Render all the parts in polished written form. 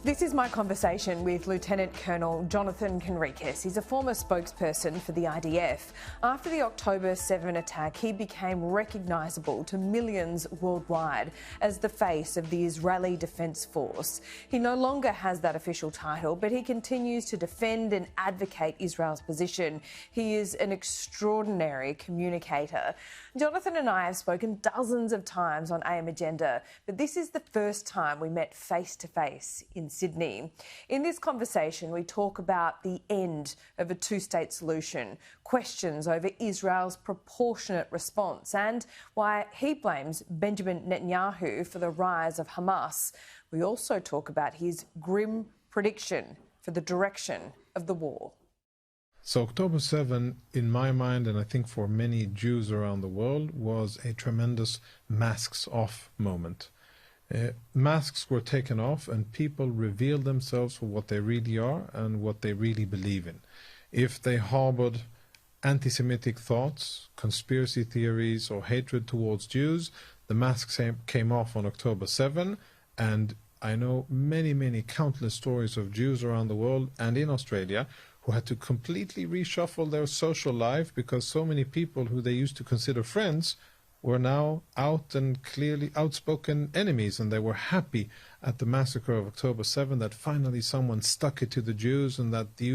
This is my conversation with Lieutenant Colonel Jonathan Conricus. He's a former spokesperson for the IDF. After the October 7 attack, he became recognisable to millions worldwide as the face of the Israeli Defence Force. He no longer has that official title, but he continues to defend and advocate Israel's position. He is an extraordinary communicator. Jonathan and I have spoken dozens of times on AM Agenda, but this is the first time we met face to face in Sydney. In this conversation, we talk about the end of a two-state solution, questions over Israel's proportionate response, and why he blames Benjamin Netanyahu for the rise of Hamas. We also talk about his grim prediction for the direction of the war. So October 7, in my mind, and I think for many Jews around the world, was a tremendous masks off moment. Masks were taken off and people revealed themselves for what they really are and what they really believe in. If they harbored anti-Semitic thoughts, conspiracy theories or hatred towards Jews, the masks came off on October 7, and I know many countless stories of Jews around the world and in Australia who had to completely reshuffle their social life because so many people who they used to consider friends were now out and clearly outspoken enemies, and they were happy at the massacre of October 7 that finally someone stuck it to the Jews and that the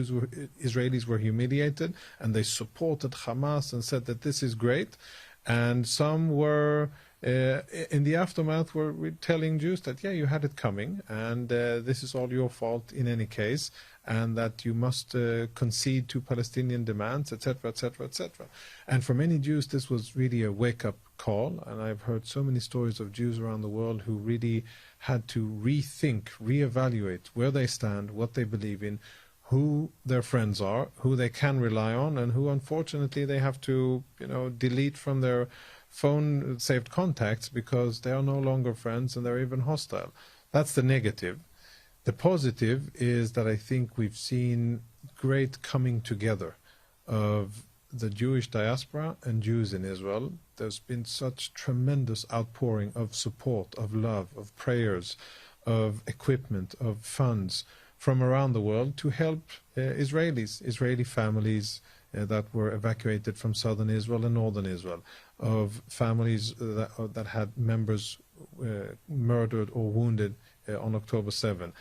Israelis were humiliated, and they supported Hamas and said that this is great. And some were, in the aftermath, were telling Jews that, yeah, you had it coming, and this is all your fault in any case, and that you must concede to Palestinian demands, etc., etc., etc. And for many Jews, this was really a wake-up call, and I've heard so many stories of Jews around the world who really had to rethink, reevaluate where they stand, what they believe in, who their friends are, who they can rely on, and who unfortunately they have to, delete from their phone saved contacts because they are no longer friends and they're even hostile. That's the negative. The positive is that I think we've seen great coming together of the Jewish diaspora and Jews in Israel. There's been such tremendous outpouring of support, of love, of prayers, of equipment, of funds from around the world to help Israelis, Israeli families that were evacuated from southern Israel and northern Israel, of families that had members murdered or wounded on October 7,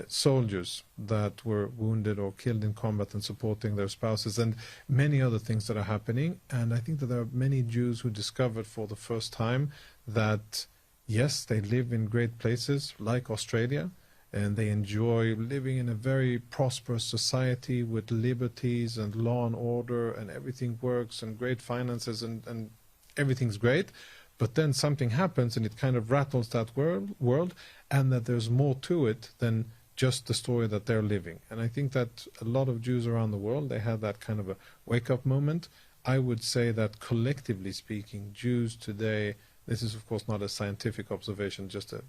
soldiers that were wounded or killed in combat and supporting their spouses, and many other things that are happening. And I think that there are many Jews who discovered for the first time that, yes, they live in great places like Australia, and they enjoy living in a very prosperous society with liberties and law and order, and everything works, and great finances, and everything's great. But then something happens and it kind of rattles that world, and that there's more to it than just the story that they're living. And I think that a lot of Jews around the world, they had that kind of a wake-up moment. I would say that collectively speaking, Jews today, this is of course not a scientific observation, just a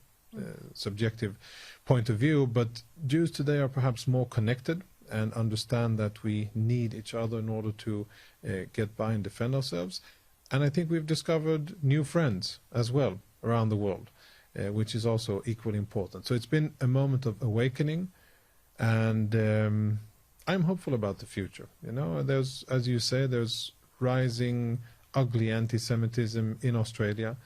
subjective point of view, but Jews today are perhaps more connected and understand that we need each other in order to get by and defend ourselves. And I think we've discovered new friends as well around the world, which is also equally important. So it's been a moment of awakening, and I'm hopeful about the future. There's, as you say, there's rising ugly anti-Semitism in Australia.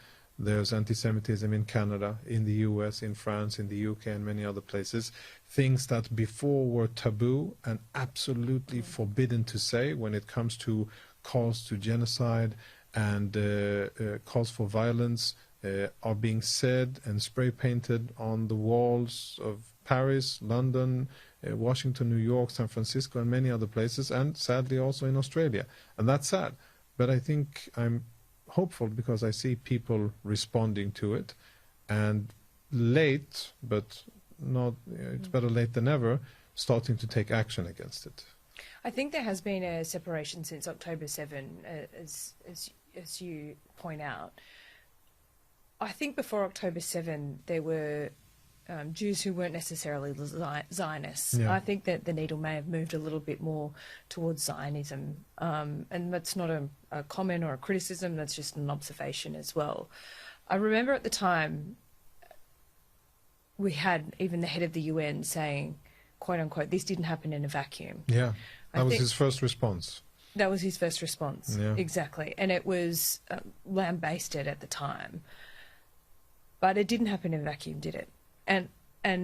There's anti-Semitism in Canada, in the US, in France, in the UK, and many other places. Things that before were taboo and absolutely forbidden to say when it comes to calls to genocide and calls for violence are being said and spray-painted on the walls of Paris, London, Washington, New York, San Francisco, and many other places, and sadly also in Australia. And that's sad. But I think I'm hopeful because I see people responding to it, and late, but not, it's better late than never, starting to take action against it. I think there has been a separation since October 7, as you point out. I think before October 7 there were Jews who weren't necessarily Zionists. Yeah. I think that the needle may have moved a little bit more towards Zionism, and that's not a comment or a criticism, that's just an observation as well. I remember at the time we had even the head of the UN saying, quote unquote, this didn't happen in a vacuum. Yeah, that was his first response. That was his first response, yeah. Exactly. And it was lambasted at the time. But it didn't happen in a vacuum, did it? And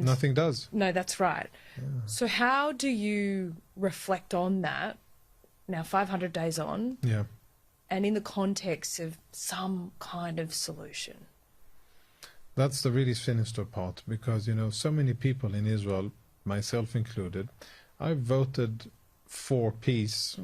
nothing does. No, that's right. Yeah. So how do you reflect on that, now 500 days on, yeah. and in the context of some kind of solution? That's the really sinister part, because, you know, so many people in Israel, myself included, I voted for peace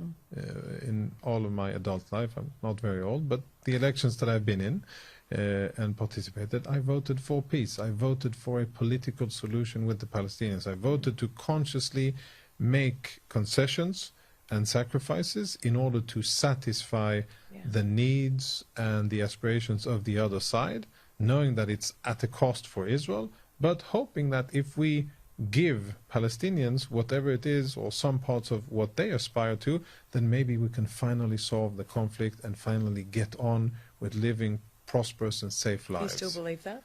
in all of my adult life. I'm not very old, but the elections that I've been in and participated, I voted for peace. I voted for a political solution with the Palestinians. I voted to consciously make concessions and sacrifices in order to satisfy the needs and the aspirations of the other side, knowing that it's at a cost for Israel, but hoping that if we give Palestinians whatever it is, or some parts of what they aspire to, then maybe we can finally solve the conflict and finally get on with living prosperous and safe lives. Do you still believe that?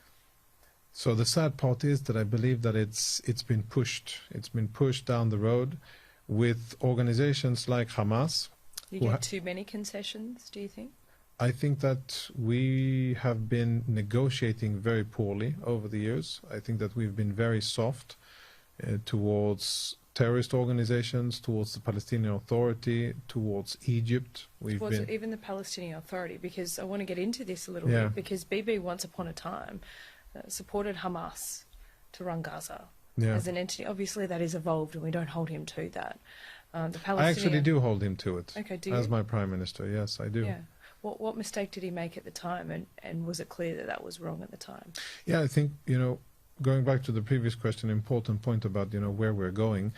So the sad part is that I believe that it's been pushed. It's been pushed down the road with organizations like Hamas. You get too many concessions, do you think? I think that we have been negotiating very poorly over the years. I think that we've been very soft towards terrorist organizations, towards the Palestinian Authority, towards Egypt. Even the Palestinian Authority, because I want to get into this a little bit, because Bibi once upon a time supported Hamas to run Gaza as an entity. Obviously that has evolved and we don't hold him to that. I actually do hold him to it. Okay, do you? As my Prime Minister, yes, I do. Yeah. What mistake did he make at the time, and was it clear that that was wrong at the time? Yeah, I think, you know, going back to the previous question, important point about, you know, where we're going,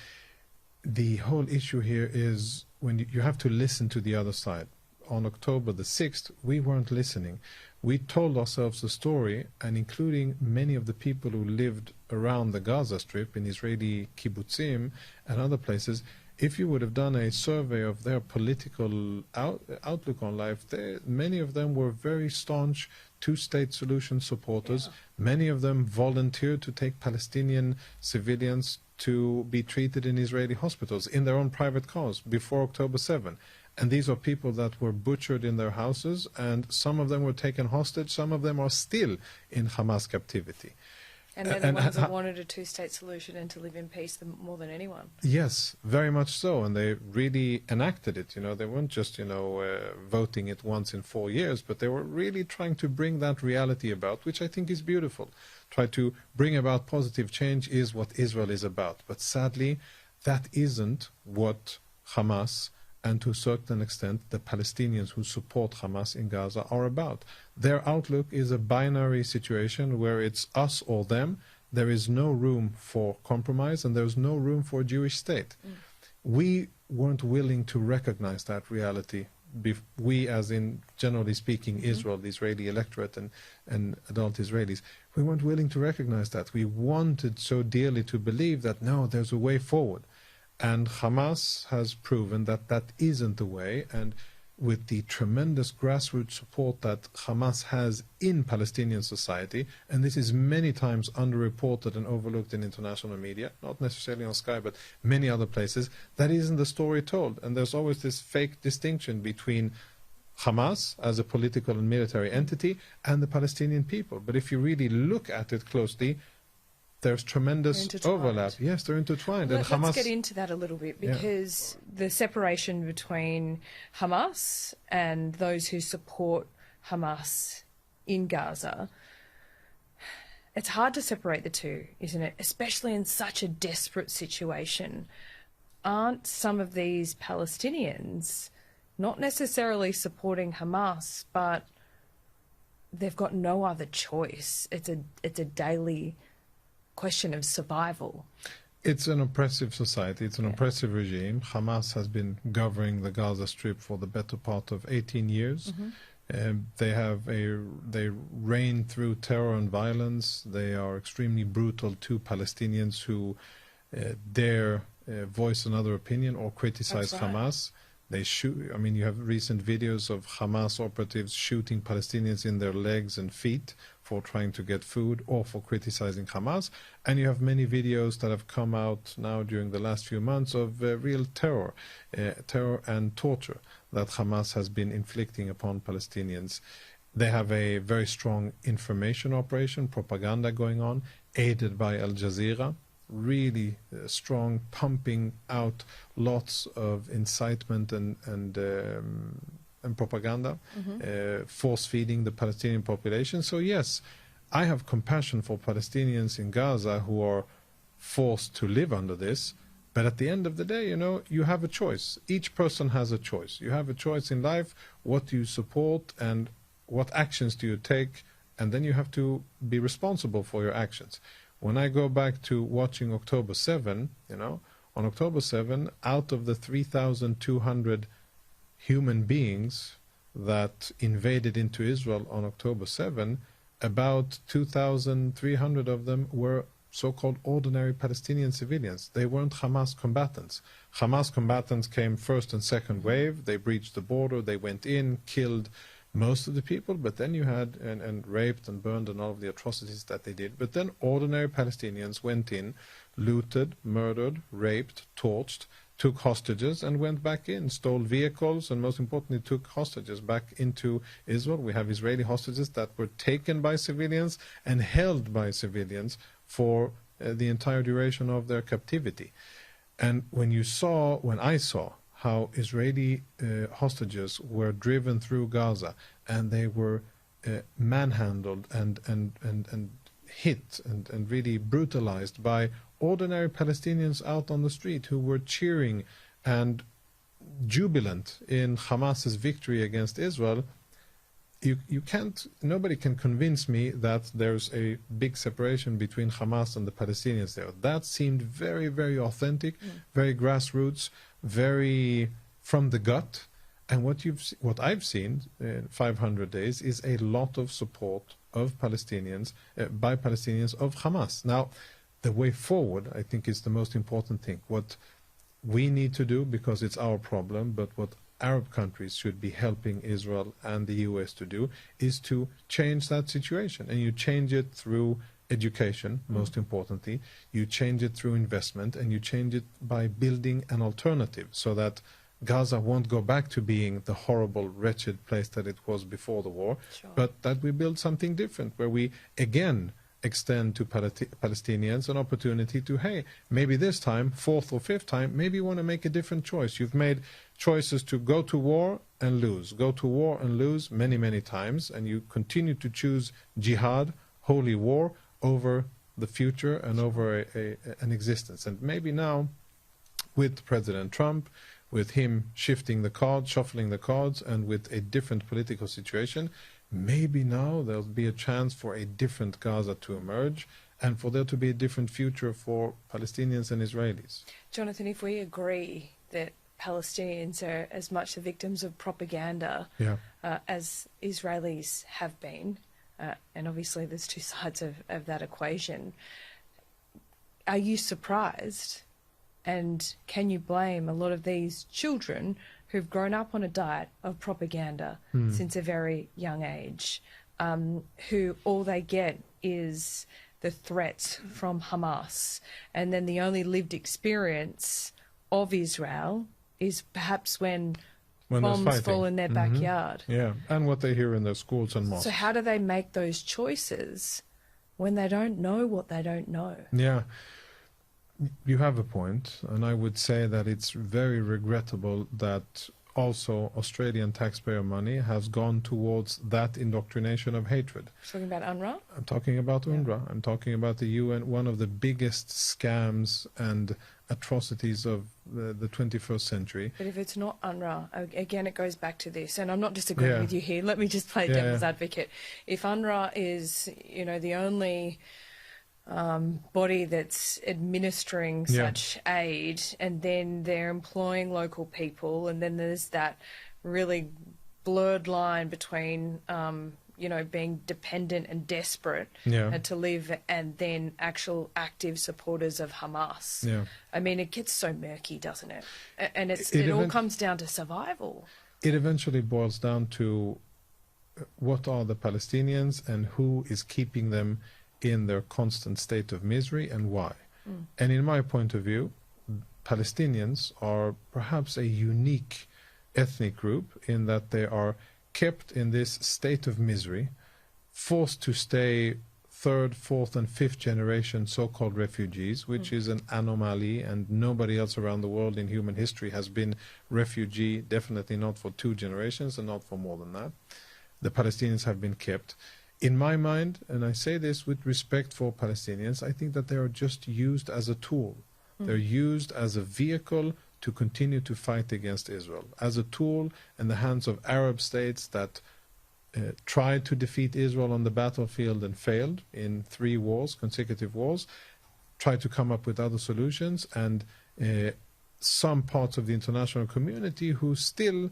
the whole issue here is when you have to listen to the other side. On October the 6th, we weren't listening. We told ourselves a story, and including many of the people who lived around the Gaza Strip in Israeli kibbutzim and other places, if you would have done a survey of their political outlook on life, many of them were very staunch two-state solution supporters. Yeah. Many of them volunteered to take Palestinian civilians to be treated in Israeli hospitals in their own private cars before October 7. And these are people that were butchered in their houses, and some of them were taken hostage, some of them are still in Hamas captivity. And they're the ones that wanted a two-state solution and to live in peace more than anyone. Yes, very much so. And they really enacted it. You know, they weren't just, you know, voting it once in 4 years, but they were really trying to bring that reality about, which I think is beautiful. Try to bring about positive change is what Israel is about. But sadly, that isn't what Hamas and to a certain extent the Palestinians who support Hamas in Gaza are about. Their outlook is a binary situation where it's us or them. There is no room for compromise and there's no room for a Jewish state. We weren't willing to recognize that reality. We, as in, generally speaking, Israel, the Israeli electorate and adult Israelis, we weren't willing to recognize that. We wanted so dearly to believe that, no, there's a way forward. And Hamas has proven that that isn't the way, and with the tremendous grassroots support that Hamas has in Palestinian society, and this is many times underreported and overlooked in international media, not necessarily on Sky, but many other places, that isn't the story told. And there's always this fake distinction between Hamas as a political and military entity and the Palestinian people. But if you really look at it closely, there's tremendous overlap. Yes, they're intertwined. Let's get into that a little bit, because the separation between Hamas and those who support Hamas in Gaza, it's hard to separate the two, isn't it? Especially in such a desperate situation. Aren't some of these Palestinians not necessarily supporting Hamas, but they've got no other choice? It's a daily question of survival. It's an oppressive society. It's an oppressive regime. Hamas has been governing the Gaza Strip for the better part of 18 years. They reign through terror and violence. They are extremely brutal to Palestinians who dare voice another opinion or criticize Hamas. They shoot. I mean, you have recent videos of Hamas operatives shooting Palestinians in their legs and feet for trying to get food or for criticizing Hamas. And you have many videos that have come out now during the last few months of real terror and torture that Hamas has been inflicting upon Palestinians. They have a very strong information operation, propaganda going on, aided by Al Jazeera. Really strong, pumping out lots of incitement and propaganda, force-feeding the Palestinian population. So yes, I have compassion for Palestinians in Gaza who are forced to live under this, but at the end of the day, you know, you have a choice. Each person has a choice. You have a choice in life, what do you support and what actions do you take, and then you have to be responsible for your actions. When I go back to watching October 7, you know, on October 7, out of the 3,200 human beings that invaded into Israel on October 7, about 2,300 of them were so-called ordinary Palestinian civilians. They weren't Hamas combatants. Hamas combatants came first and second wave. They breached the border. They went in, killed most of the people, but then you had and raped and burned and all of the atrocities that they did. But then ordinary Palestinians went in, looted, murdered, raped, torched, took hostages and went back in, stole vehicles, and most importantly took hostages back into Israel. We have Israeli hostages that were taken by civilians and held by civilians for the entire duration of their captivity. And when I saw how Israeli hostages were driven through Gaza and they were manhandled and hit and really brutalized by ordinary Palestinians out on the street who were cheering and jubilant in Hamas's victory against Israel, nobody can convince me that there's a big separation between Hamas and the Palestinians there. That seemed very, very authentic, very grassroots, very from the gut. And what I've seen in 500 days is a lot of support of Palestinians, by Palestinians of Hamas. Now, the way forward, I think, is the most important thing. What we need to do, because it's our problem, but what Arab countries should be helping Israel and the US to do, is to change that situation. And you change it through education, most importantly. You change it through investment, and you change it by building an alternative so that Gaza won't go back to being the horrible, wretched place that it was before the war, but that we build something different where we again extend to Palestinians an opportunity to, hey, maybe this time, fourth or fifth time, maybe you want to make a different choice. You've made choices to go to war and lose, go to war and lose many, many times, and you continue to choose jihad, holy war, over the future and over an existence. And maybe now, with President Trump, with him shifting the cards, shuffling the cards, and with a different political situation, maybe now there'll be a chance for a different Gaza to emerge and for there to be a different future for Palestinians and Israelis. Jonathan, if we agree that Palestinians are as much the victims of propaganda as Israelis have been, and obviously there's two sides of that equation, are you surprised, and can you blame a lot of these children who've grown up on a diet of propaganda since a very young age, who all they get is the threats from Hamas, and then the only lived experience of Israel is perhaps when bombs fall in their backyard. Yeah, and what they hear in their schools and mosques. So how do they make those choices when they don't know what they don't know? Yeah. You have a point, and I would say that it's very regrettable that also Australian taxpayer money has gone towards that indoctrination of hatred. You're talking about UNRWA? I'm talking about UNRWA. I'm talking about the UN, one of the biggest scams and atrocities of the 21st century. But if it's not UNRWA, again, it goes back to this, and I'm not disagreeing with you here. Let me just play devil's advocate. If UNRWA is, you know, the only body that's administering such aid, and then they're employing local people, and then there's that really blurred line between being dependent and desperate to live, and then actual active supporters of Hamas. Yeah. I mean, it gets so murky, doesn't it? And it all comes down to survival. It eventually boils down to what are the Palestinians and who is keeping them in their constant state of misery and why. And in my point of view, Palestinians are perhaps a unique ethnic group in that they are kept in this state of misery, forced to stay third, fourth, and fifth generation so-called refugees, which is an anomaly, and nobody else around the world in human history has been refugee, definitely not for 2 generations and not for more than that. The Palestinians have been kept. In my mind, and I say this with respect for Palestinians, I think that they are just used as a tool. They're used as a vehicle to continue to fight against Israel, as a tool in the hands of Arab states that tried to defeat Israel on the battlefield and failed in 3 wars, consecutive wars, tried to come up with other solutions, and some parts of the international community who still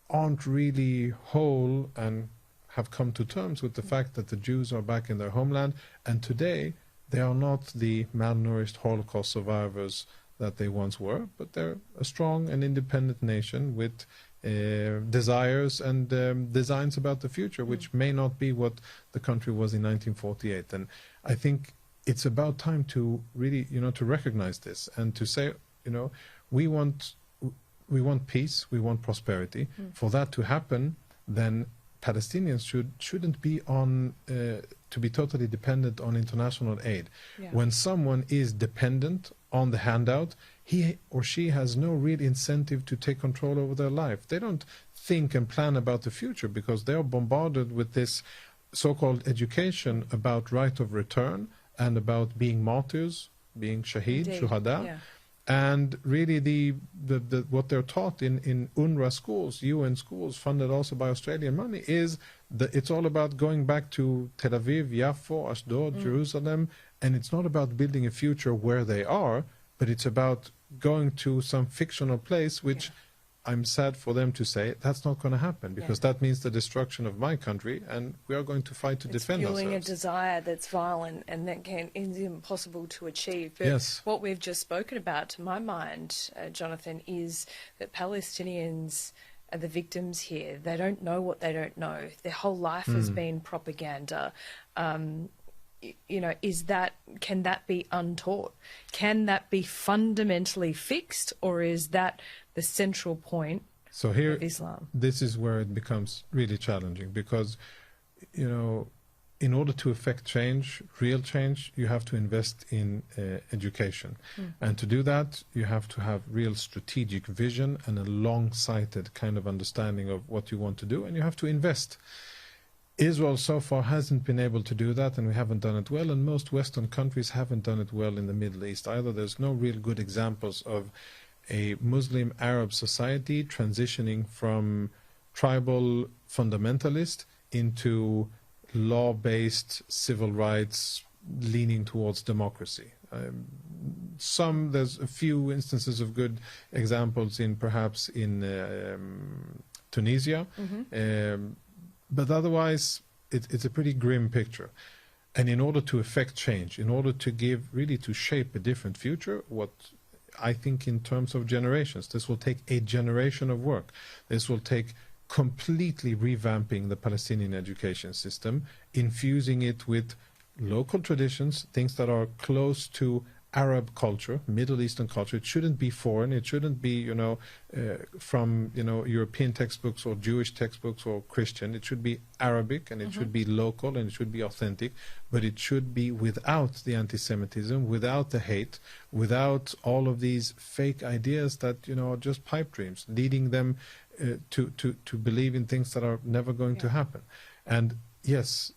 aren't really whole and have come to terms with the fact that the Jews are back in their homeland, and today they are not the malnourished Holocaust survivors that they once were, but they're a strong and independent nation with desires and designs about the future, which may not be what the country was in 1948. And I think it's about time to really, to recognize this and to say, we want peace, we want prosperity. For that to happen, then Palestinians shouldn't be to be totally dependent on international aid. Yeah. When someone is dependent on the handout, he or she has no real incentive to take control over their life. They don't think and plan about the future because they are bombarded with this so-called education about right of return and about being martyrs, being shaheed, shuhada. Yeah. And really the what they're taught in UNRWA schools, UN schools, funded also by Australian money, is that it's all about going back to Tel Aviv, Yafo, Ashdod, Jerusalem, and it's not about building a future where they are, but it's about going to some fictional place, which I'm sad for them to say that's not going to happen, because that means the destruction of my country, and we are going to fight to defend ourselves. It's fueling a desire that's violent and that is impossible to achieve. But what we've just spoken about, to my mind, Jonathan, is that Palestinians are the victims here. They don't know what they don't know. Their whole life has been propaganda. Can that be untaught? Can that be fundamentally fixed, or is that the central point of Islam? This is where it becomes really challenging, because, in order to effect change, real change, you have to invest in education. And to do that, you have to have real strategic vision and a long-sighted kind of understanding of what you want to do, and you have to invest. Israel so far hasn't been able to do that, and we haven't done it well, and most Western countries haven't done it well in the Middle East either. There's no real good examples of a Muslim Arab society transitioning from tribal fundamentalist into law-based civil rights leaning towards democracy. There's a few instances of good examples perhaps in Tunisia, but otherwise it's a pretty grim picture. And in order to effect change, in order to shape a different future, what I think in terms of generations, this will take a generation of work. This will take completely revamping the Palestinian education system, infusing it with local traditions, things that are close to Arab culture, Middle Eastern culture. It shouldn't be foreign. It shouldn't be, from, European textbooks or Jewish textbooks or Christian. It should be Arabic, and it should be local, and it should be authentic, but it should be without the anti-Semitism, without the hate, without all of these fake ideas that, are just pipe dreams, leading them to believe in things that are never going to happen. And yes,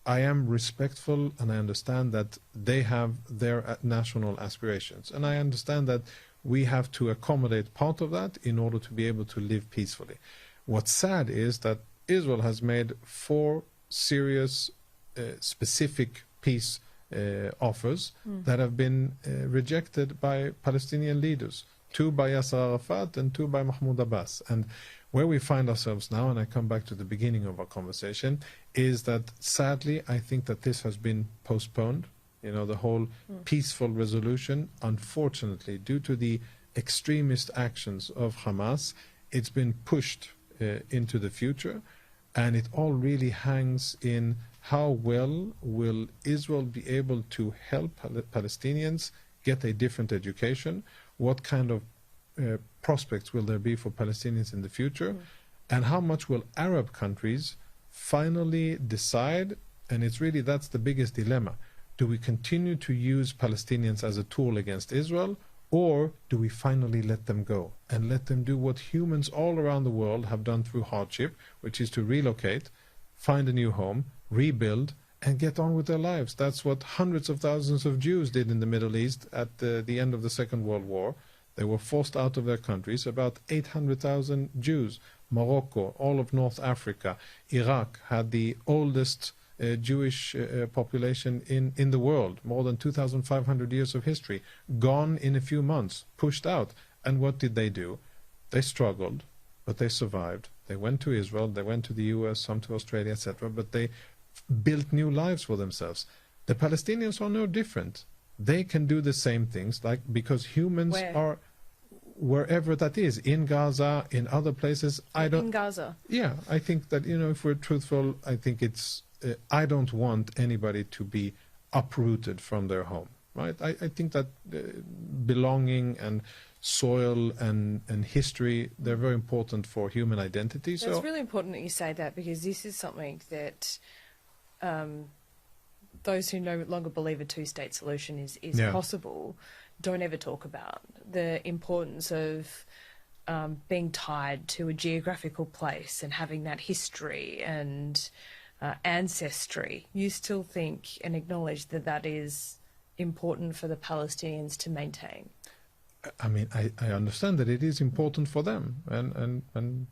I am respectful, and I understand that they have their national aspirations. And I understand that we have to accommodate part of that in order to be able to live peacefully. What's sad is that Israel has made 4 serious, specific peace offers that have been rejected by Palestinian leaders. 2 by Yasser Arafat and 2 by Mahmoud Abbas. And where we find ourselves now, and I come back to the beginning of our conversation, is that sadly, I think that this has been postponed. You know, the whole peaceful resolution, unfortunately, due to the extremist actions of Hamas, it's been pushed into the future, and it all really hangs in how well will Israel be able to help Palestinians get a different education, what kind of prospects will there be for Palestinians in the future, and how much will Arab countries finally decide, and it's really, that's the biggest dilemma. Do we continue to use Palestinians as a tool against Israel, or do we finally let them go and let them do what humans all around the world have done through hardship, which is to relocate, find a new home, rebuild, and get on with their lives? That's what hundreds of thousands of Jews did in the Middle East at the end of the Second World War. They were forced out of their countries, about 800,000 Jews. Morocco, all of North Africa, Iraq had the oldest Jewish population in the world, more than 2,500 years of history, gone in a few months, pushed out. And what did they do? They struggled, but they survived. They went to Israel, they went to the US, some to Australia, etc., but they built new lives for themselves. The Palestinians are no different. They can do the same things, like, because humans are wherever that is, in Gaza, in other places. In Gaza? Yeah, I think that, you know, if we're truthful, I think it's, I don't want anybody to be uprooted from their home, right? I think that belonging and soil and history, they're very important for human identity. So it's really important that you say that, because this is something that those who no longer believe a two-state solution is possible don't ever talk about. The importance of being tied to a geographical place and having that history and ancestry. You still think and acknowledge that that is important for the Palestinians to maintain? I mean, I understand that it is important for them, and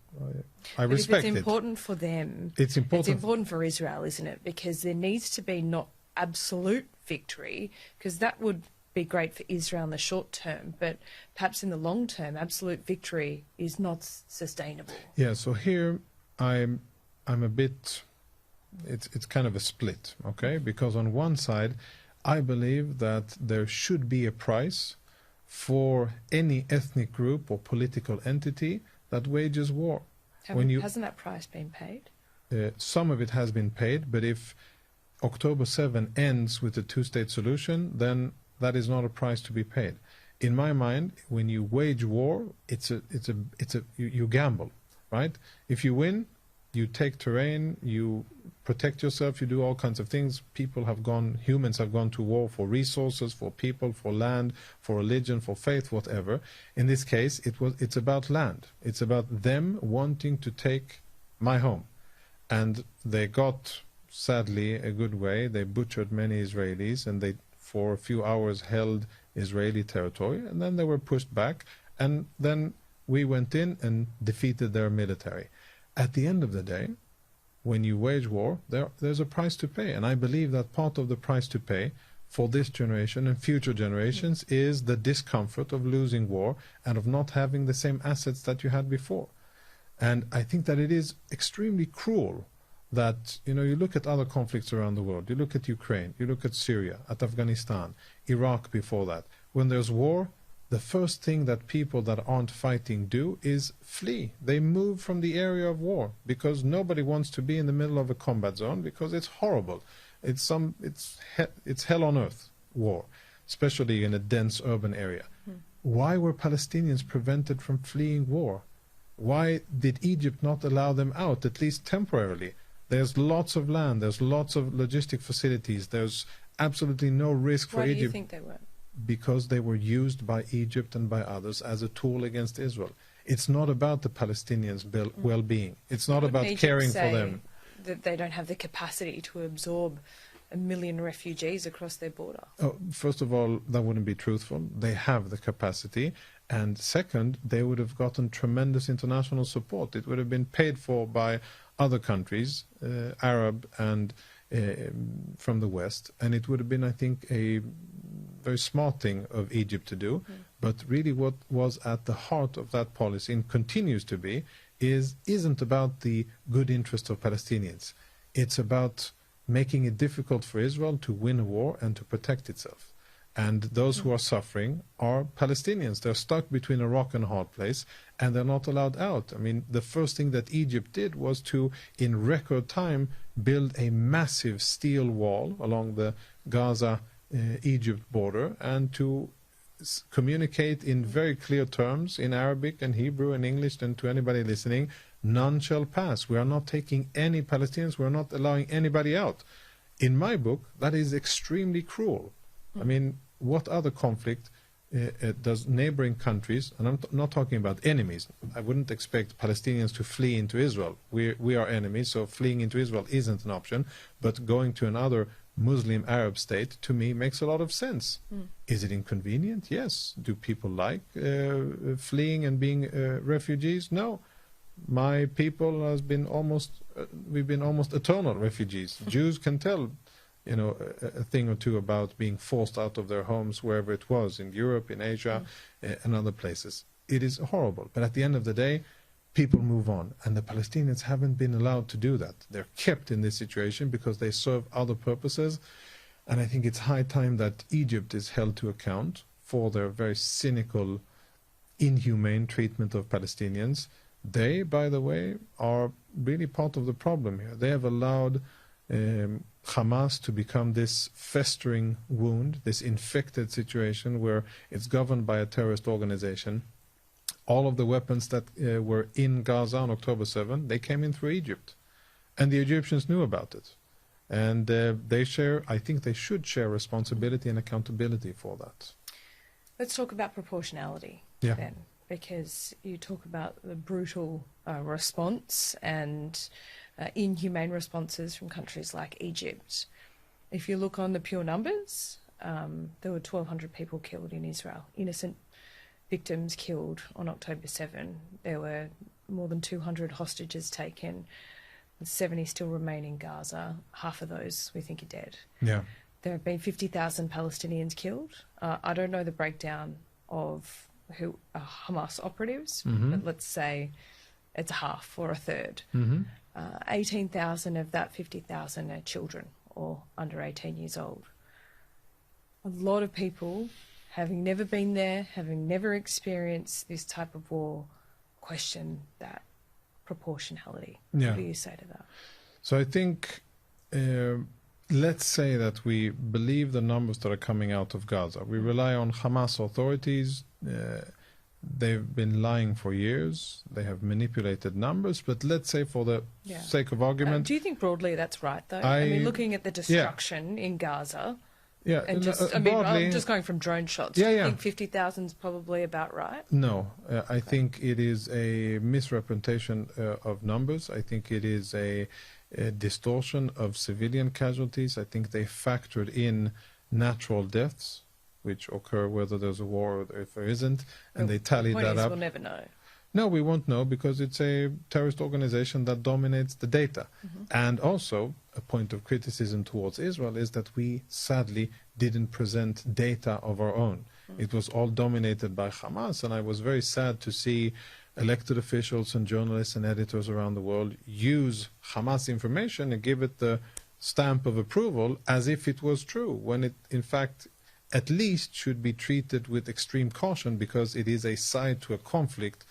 I respect it. If it's important for them, it's important for Israel, isn't it? Because there needs to be not absolute victory, because that would be great for Israel in the short term, but perhaps in the long term, absolute victory is not sustainable. Yeah, so here I'm a bit, it's kind of a split, okay? Because on one side, I believe that there should be a price for any ethnic group or political entity that wages war. Hasn't that price been paid? Some of it has been paid, but if October 7 ends with a two-state solution, then that is not a price to be paid. In my mind, when you wage war, you gamble, right? If you win, you take terrain, you protect yourself, you do all kinds of things. Humans have gone to war for resources, for people, for land, for religion, for faith, whatever. In this case, it's about land. It's about them wanting to take my home. And they got, sadly, a good way. They butchered many Israelis, and they, for a few hours, held Israeli territory, and then they were pushed back, and then we went in and defeated their military. At the end of the day, when you wage war, there's a price to pay, and I believe that part of the price to pay for this generation and future generations is the discomfort of losing war and of not having the same assets that you had before. And I think that it is extremely cruel that, you know, you look at other conflicts around the world, you look at Ukraine, you look at Syria, at Afghanistan, Iraq before that. When there's war, the first thing that people that aren't fighting do is flee. They move from the area of war, because nobody wants to be in the middle of a combat zone, because it's horrible. It's hell on earth, war, especially in a dense urban area. Why were Palestinians prevented from fleeing war? Why did Egypt not allow them out, at least temporarily? There's lots of land, there's lots of logistic facilities, there's absolutely no risk for Egypt. Why do you think they weren't? Because they were used by Egypt and by others as a tool against Israel. It's not about the Palestinians' well-being. It's not about caring for them. That they don't have the capacity to absorb 1 million refugees across their border. Oh, first of all, that wouldn't be truthful. They have the capacity. And second, they would have gotten tremendous international support. It would have been paid for by other countries, Arab and from the West. And it would have been, I think, a very smart thing of Egypt to do. But really what was at the heart of that policy, and continues to be, isn't about the good interest of Palestinians. It's about making it difficult for Israel to win a war and to protect itself. And those who are suffering are Palestinians. They're stuck between a rock and a hard place, and they're not allowed out. I mean, the first thing that Egypt did was to, in record time, build a massive steel wall along the Gaza-Egypt border, and to communicate in very clear terms in Arabic and Hebrew and English, and to anybody listening, none shall pass. We are not taking any Palestinians. We are not allowing anybody out. In my book, that is extremely cruel. I mean, what other conflict does neighboring countries, and I'm not talking about enemies. I wouldn't expect Palestinians to flee into Israel. We are enemies, so fleeing into Israel isn't an option. But going to another Muslim Arab state, to me, makes a lot of sense. Is it inconvenient? Yes. Do people like fleeing and being refugees? No. My people we've been almost eternal refugees. Jews can tell a thing or two about being forced out of their homes wherever it was, in Europe, in Asia, and other places. It is horrible. But at the end of the day, people move on. And the Palestinians haven't been allowed to do that. They're kept in this situation because they serve other purposes. And I think it's high time that Egypt is held to account for their very cynical, inhumane treatment of Palestinians. They, by the way, are really part of the problem here. They have allowed Hamas to become this festering wound, this infected situation where it's governed by a terrorist organization. All of the weapons that were in Gaza on October 7, they came in through Egypt. And the Egyptians knew about it. And I think they should share responsibility and accountability for that. Let's talk about proportionality then, because you talk about the brutal response and inhumane responses from countries like Egypt. If you look on the pure numbers, there were 1,200 people killed in Israel, innocent victims killed on October 7. There were more than 200 hostages taken, 70 still remain in Gaza. Half of those we think are dead. Yeah. There have been 50,000 Palestinians killed. I don't know the breakdown of who are Hamas operatives, but let's say it's half or a third. 18,000 of that 50,000 are children or under 18 years old. A lot of people, having never been there, having never experienced this type of war, question that proportionality. Yeah. What do you say to that? So I think, let's say that we believe the numbers that are coming out of Gaza. We rely on Hamas authorities. They've been lying for years. They have manipulated numbers. But let's say for the sake of argument... do you think broadly that's right, though? I mean, looking at the destruction in Gaza... Yeah, and I'm just going from drone shots. Do you think 50,000 is probably about right? No, I think it is a misrepresentation of numbers. I think it is a distortion of civilian casualties. I think they factored in natural deaths, which occur whether there's a war or if there isn't, and they tallied that up. We'll never know. No, we won't know because it's a terrorist organization that dominates the data. And also, a point of criticism towards Israel is that we sadly didn't present data of our own. It was all dominated by Hamas, and I was very sad to see elected officials and journalists and editors around the world use Hamas information and give it the stamp of approval as if it was true, when it, in fact, at least should be treated with extreme caution because it is a side to a conflict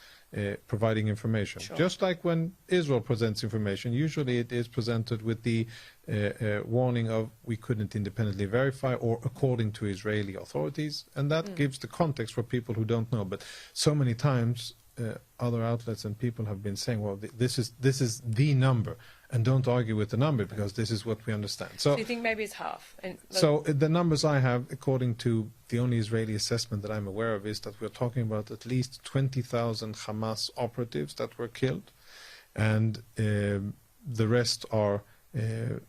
providing information. Sure. Just like when Israel presents information, usually it is presented with the warning of we couldn't independently verify or according to Israeli authorities, and that gives the context for people who don't know. But so many times other outlets and people have been saying, well, this is the number, and don't argue with the number because this is what we understand. So you think maybe it's half? So the numbers I have, according to the only Israeli assessment that I'm aware of, is that we're talking about at least 20,000 Hamas operatives that were killed, and the rest are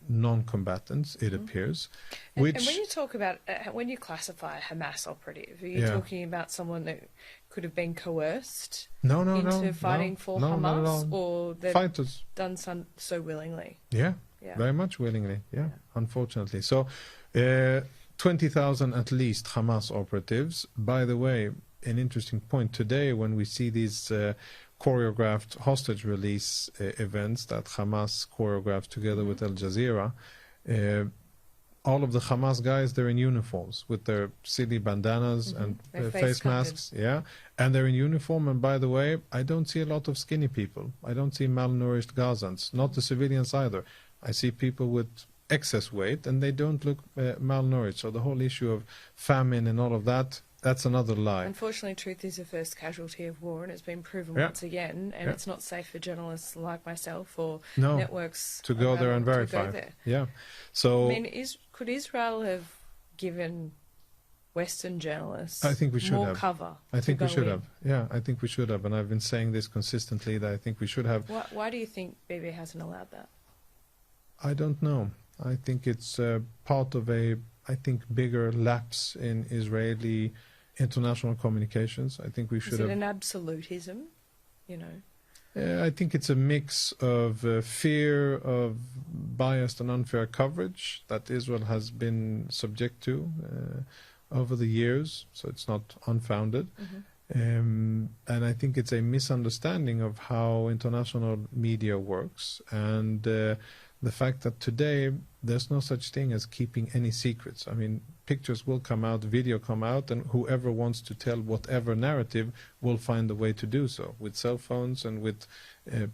non-combatants, it appears. And when you talk about, when you classify a Hamas operative, are you talking about someone that could have been coerced into fighting for Hamas, or they've fighters done so willingly? Yeah, very much willingly, unfortunately. So 20,000 at least Hamas operatives. By the way, an interesting point today when we see these choreographed hostage release events that Hamas choreographed together with Al Jazeera. All of the Hamas guys, they're in uniforms with their silly bandanas and face masks. Yeah, and they're in uniform. And by the way, I don't see a lot of skinny people. I don't see malnourished Gazans, not the civilians either. I see people with excess weight, and they don't look malnourished. So the whole issue of famine and all of that, that's another lie. Unfortunately, truth is the first casualty of war, and it's been proven once again, and it's not safe for journalists like myself or networks to go there and verify. Yeah. So, I mean, could Israel have given Western journalists more cover? I think we should have. Yeah, I think we should have, and I've been saying this consistently, that I think we should have. Why do you think BB hasn't allowed that? I don't know. I think it's part of a bigger lapse in Israeli international communications. I think we should have... Is it an absolutism, you know? I think it's a mix of fear of biased and unfair coverage that Israel has been subject to over the years, so it's not unfounded. And I think it's a misunderstanding of how international media works, and the fact that today there's no such thing as keeping any secrets. I mean, pictures will come out, video come out, and whoever wants to tell whatever narrative will find a way to do so, with cell phones and with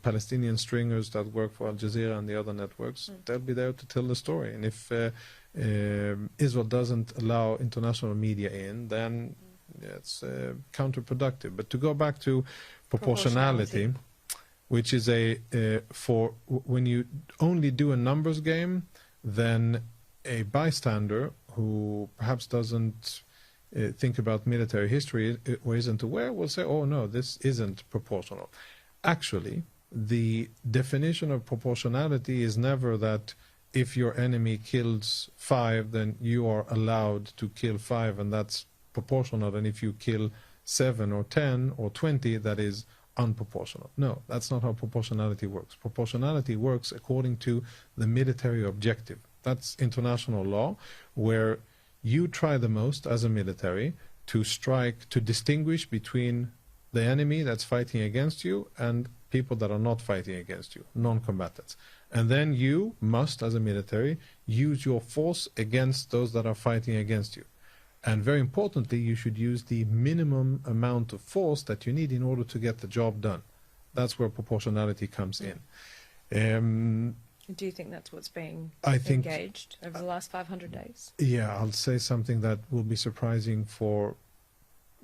Palestinian stringers that work for Al Jazeera and the other networks. They'll be there to tell the story. And if Israel doesn't allow international media in, then it's counterproductive. But to go back to proportionality, which is when you only do a numbers game, then a bystander who perhaps doesn't think about military history or isn't aware will say, oh no, this isn't proportional. Actually, the definition of proportionality is never that if your enemy kills 5, then you are allowed to kill 5, and that's proportional, and if you kill 7 or 10 or 20, that is unproportional. No, that's not how proportionality works. Proportionality works according to the military objective. That's international law, where you try the most as a military to distinguish between the enemy that's fighting against you and people that are not fighting against you, non-combatants. And then you must, as a military, use your force against those that are fighting against you. And very importantly, you should use the minimum amount of force that you need in order to get the job done. That's where proportionality comes in. Do you think that's what's being engaged over the last 500 days? Yeah, I'll say something that will be surprising for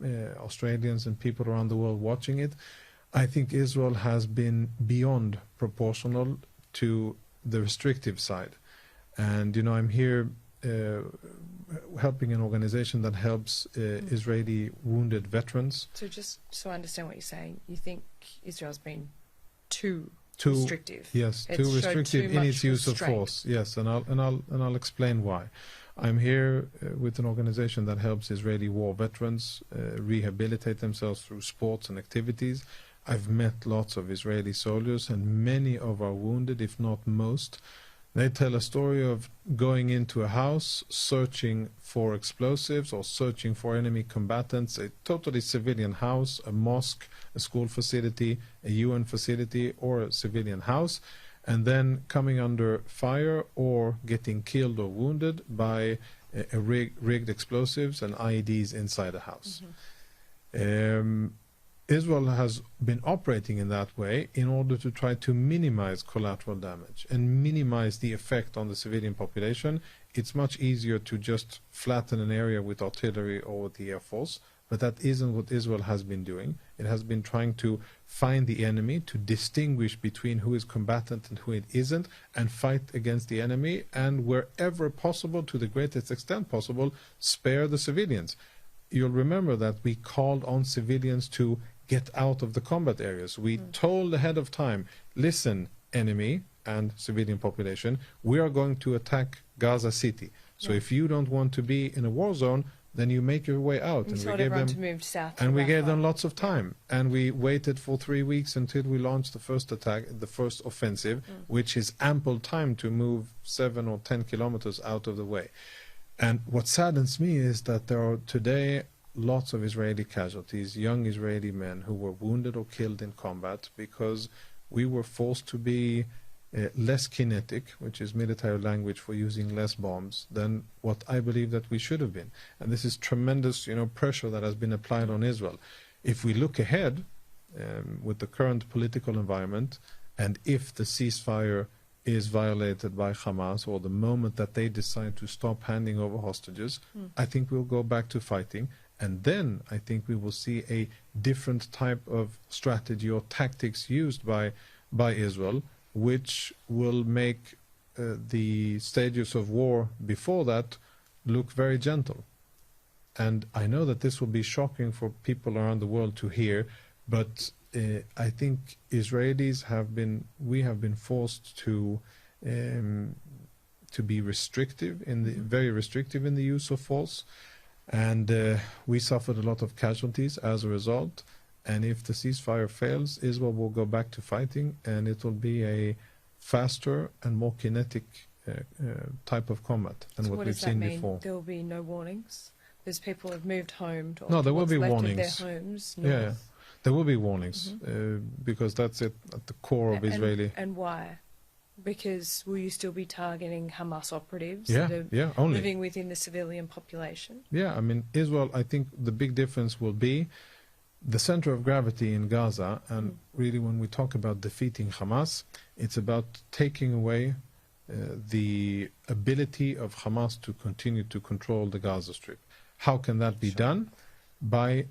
Australians and people around the world watching it. I think Israel has been beyond proportional to the restrictive side. And, you know, I'm here helping an organization that helps Israeli wounded veterans. So just so I understand what you're saying, you think Israel's been too restrictive? Yes, too restrictive in its use of force. Yes, and I'll explain why. I'm here with an organization that helps Israeli war veterans rehabilitate themselves through sports and activities. I've met lots of Israeli soldiers, and many of our wounded, if not most, they tell a story of going into a house, searching for explosives or searching for enemy combatants, a totally civilian house, a mosque, a school facility, a UN facility, or a civilian house, and then coming under fire or getting killed or wounded by rigged explosives and IEDs inside a house. Israel has been operating in that way in order to try to minimize collateral damage and minimize the effect on the civilian population. It's much easier to just flatten an area with artillery or with the Air Force, but that isn't what Israel has been doing. It has been trying to find the enemy, to distinguish between who is combatant and who it isn't, and fight against the enemy, and wherever possible, to the greatest extent possible, spare the civilians. You'll remember that we called on civilians to get out of the combat areas. We told ahead of time, listen, enemy and civilian population, we are going to attack Gaza City. So if you don't want to be in a war zone, then you make your way out. And we gave them to move south. And we gave them lots of time. And we waited for 3 weeks until we launched the first attack, the first offensive, which is ample time to move 7 or 10 kilometers out of the way. And what saddens me is that there are today lots of Israeli casualties, young Israeli men who were wounded or killed in combat because we were forced to be less kinetic, which is military language for using less bombs, than what I believe that we should have been. And this is tremendous, pressure that has been applied on Israel. If we look ahead with the current political environment, and if the ceasefire is violated by Hamas, or the moment that they decide to stop handing over hostages, I think we'll go back to fighting. And then I think we will see a different type of strategy or tactics used by Israel, which will make the stages of war before that look very gentle. And I know that this will be shocking for people around the world to hear, but I think we have been forced to be restrictive very restrictive in the use of force, and we suffered a lot of casualties as a result. And if the ceasefire fails, Israel will go back to fighting, and it will be a faster and more kinetic type of combat than what we've seen before. There will be no warnings? Because people have moved home to no, there will be left warnings. Of their homes. Yeah, there will be warnings because that's it at the core of Israeli. And why? Because will you still be targeting Hamas operatives only living within the civilian population? Yeah, I mean, Israel, I think the big difference will be the center of gravity in Gaza, and really when we talk about defeating Hamas, it's about taking away the ability of Hamas to continue to control the Gaza Strip. How can that be done? By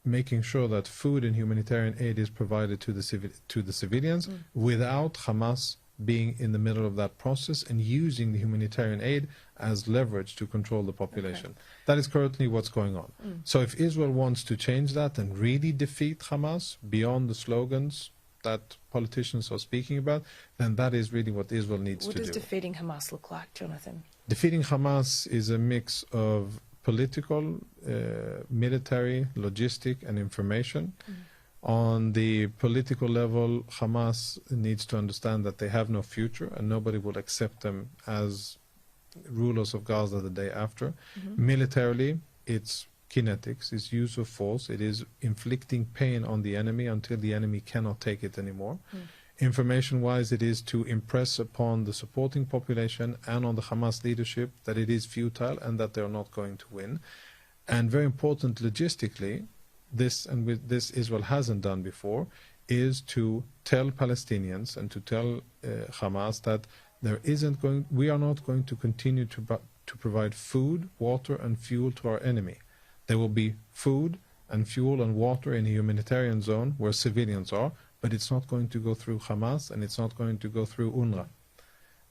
making sure that food and humanitarian aid is provided to the civilians without Hamas being in the middle of that process and using the humanitarian aid as leverage to control the population. That is currently what's going on. So if Israel wants to change that and really defeat Hamas beyond the slogans that politicians are speaking about, then that is really what Israel needs to do. What does defeating Hamas look like, Jonathan? Defeating Hamas is a mix of political, military, logistic, and information. On the political level, Hamas needs to understand that they have no future and nobody will accept them as rulers of Gaza the day after. Militarily, it's kinetics, it's use of force, it is inflicting pain on the enemy until the enemy cannot take it anymore. Information-wise, it is to impress upon the supporting population and on the Hamas leadership that it is futile and that they're not going to win. And very important logistically, this Israel hasn't done before, is to tell Palestinians and to tell Hamas that we are not going to continue to provide food, water and fuel to our enemy. There will be food and fuel and water in a humanitarian zone where civilians are, but it's not going to go through Hamas and it's not going to go through UNRWA.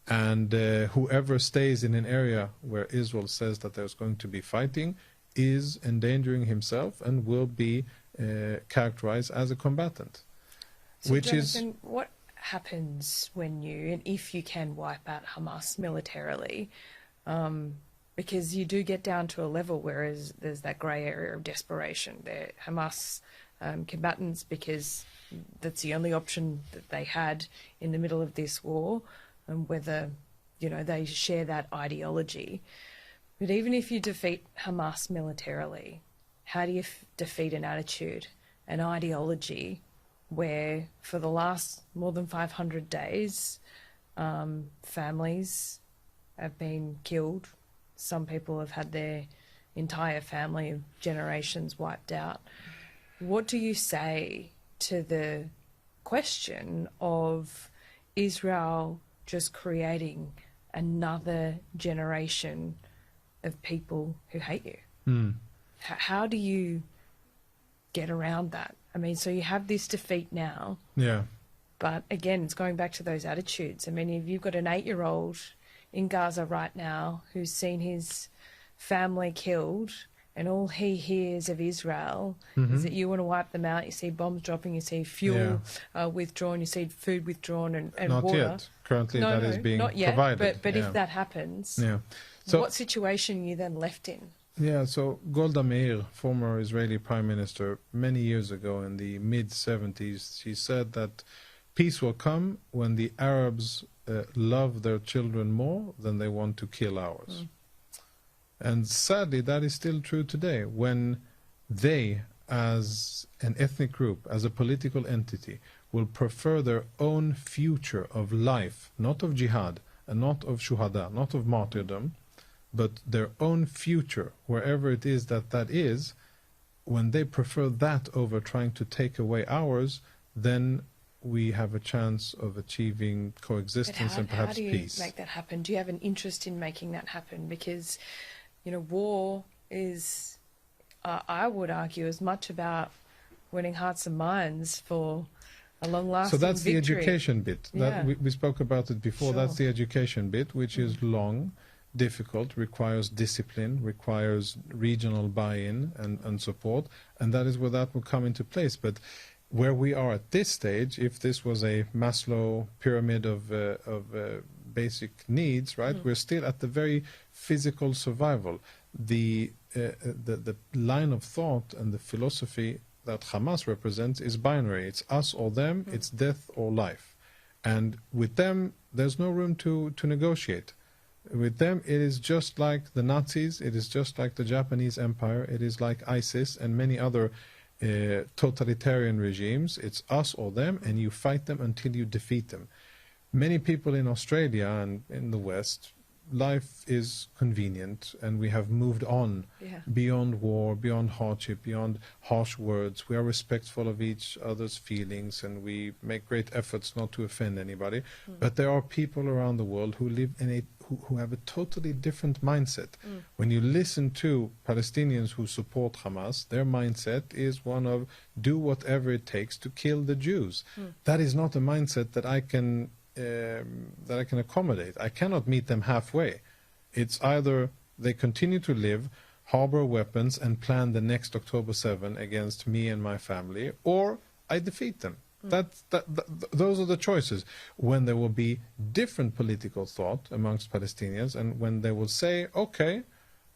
And whoever stays in an area where Israel says that there's going to be fighting is endangering himself and will be characterized as a combatant. So Jonathan, what happens when you, and if you can, wipe out Hamas militarily? Because you do get down to a level where there's that grey area of desperation. They're Hamas combatants because that's the only option that they had in the middle of this war, and whether they share that ideology. But even if you defeat Hamas militarily, how do you defeat an attitude, an ideology, where for the last more than 500 days, families have been killed? Some people have had their entire family of generations wiped out. What do you say to the question of Israel just creating another generation of people who hate you? How do you get around that? I mean, so you have this defeat now. Yeah. But again, it's going back to those attitudes. I mean, if you've got an 8-year-old in Gaza right now who's seen his family killed and all he hears of Israel is that you want to wipe them out, you see bombs dropping, you see fuel withdrawn, you see food withdrawn and not water. Not yet. Currently that is being not yet, provided. But if that happens, so, what situation are you then left in? Yeah, so Golda Meir, former Israeli Prime Minister, many years ago in the mid-70s, she said that peace will come when the Arabs love their children more than they want to kill ours. And sadly, that is still true today. When they, as an ethnic group, as a political entity, will prefer their own future of life, not of jihad, and not of shuhada, not of martyrdom, but their own future, wherever it is that that is, when they prefer that over trying to take away ours, then we have a chance of achieving coexistence and perhaps peace. How do you make that happen? Do you have an interest in making that happen? Because, you know, war is, I would argue, as much about winning hearts and minds for a long-lasting victory. So that's victory. the education bit. Yeah. That we spoke about it before. Sure. That's the education bit, which is long, difficult, requires discipline, requires regional buy-in and support, and that is where that will come into place. But where we are at this stage, if this was a Maslow pyramid of basic needs, right, we're still at the very physical survival. The line of thought and the philosophy that Hamas represents is binary. It's us or them, it's death or life. And with them, there's no room to negotiate. With them, it is just like the Nazis, it is just like the Japanese Empire, it is like ISIS and many other totalitarian regimes. It's us or them, and you fight them until you defeat them. Many people in Australia and in the West, life is convenient, and we have moved on beyond war, beyond hardship, beyond harsh words. We are respectful of each other's feelings, and we make great efforts not to offend anybody. But there are people around the world who live in who have a totally different mindset. When you listen to Palestinians who support Hamas, their mindset is one of do whatever it takes to kill the Jews. That is not a mindset that I can accommodate. I cannot meet them halfway. It's either they continue to live, harbor weapons, and plan the next October 7 against me and my family, or I defeat them. Those are the choices. When there will be different political thought amongst Palestinians, and when they will say, okay,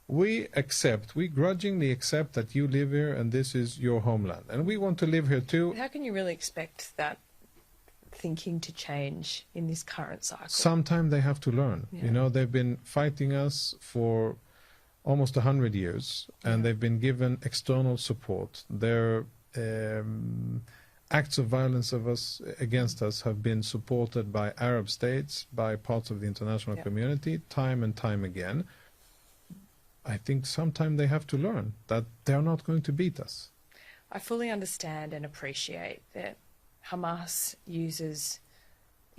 we grudgingly accept that you live here and this is your homeland, and we want to live here too. How can you really expect that thinking to change in this current cycle? Sometime they have to learn. You know, they've been fighting us for almost 100 years, and they've been given external support. Their acts of violence against us have been supported by Arab states, by parts of the international community, time and time again. I think sometime they have to learn that they're not going to beat us. I fully understand and appreciate that Hamas uses